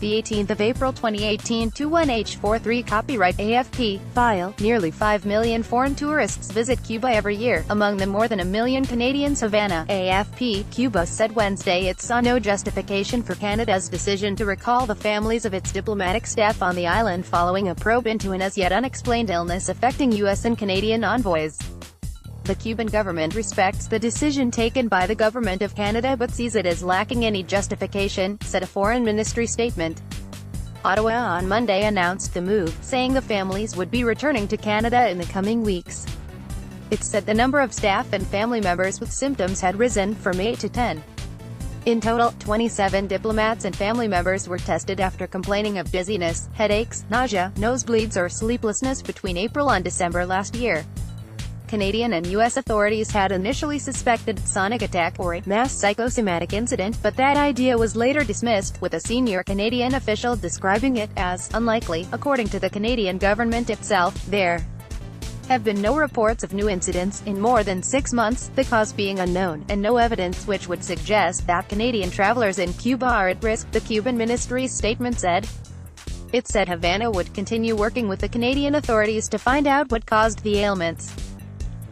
The 18th of April 2018 21H43 Copyright AFP. File. Nearly 5 million foreign tourists visit Cuba every year, among them more than a million Canadians HAVANA. AFP. Cuba said Wednesday it saw no justification for Canada's decision to recall the families of its diplomatic staff on the island following a probe into an as-yet unexplained illness affecting U.S. and Canadian envoys. The Cuban government respects the decision taken by the Government of Canada but sees it as lacking any justification, said a Foreign Ministry statement. Ottawa on Monday announced the move, saying the families would be returning to Canada in the coming weeks. It said the number of staff and family members with symptoms had risen from 8 to 10. In total, 27 diplomats and family members were tested after complaining of dizziness, headaches, nausea, nosebleeds or sleeplessness between April and December last year. Canadian and U.S. authorities had initially suspected sonic attack or a mass psychosomatic incident, but that idea was later dismissed, with a senior Canadian official describing it as unlikely. According to the Canadian government itself, there have been no reports of new incidents in more than 6 months, the cause being unknown, and no evidence which would suggest that Canadian travelers in Cuba are at risk, the Cuban ministry's statement said. It said Havana would continue working with the Canadian authorities to find out what caused the ailments.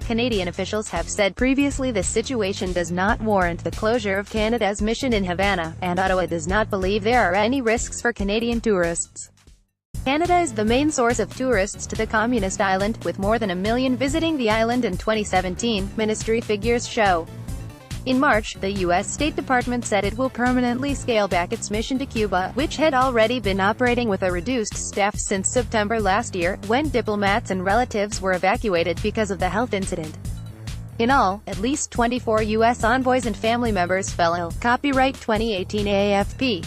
Canadian officials have said previously this situation does not warrant the closure of Canada's mission in Havana, and Ottawa does not believe there are any risks for Canadian tourists. Canada is the main source of tourists to the communist island, with more than 1 million visiting the island in 2017, ministry figures show. In March, the U.S. State Department said it will permanently scale back its mission to Cuba, which had already been operating with a reduced staff since September last year, when diplomats and relatives were evacuated because of the health incident. In all, at least 24 U.S. envoys and family members fell ill. Copyright 2018 AFP.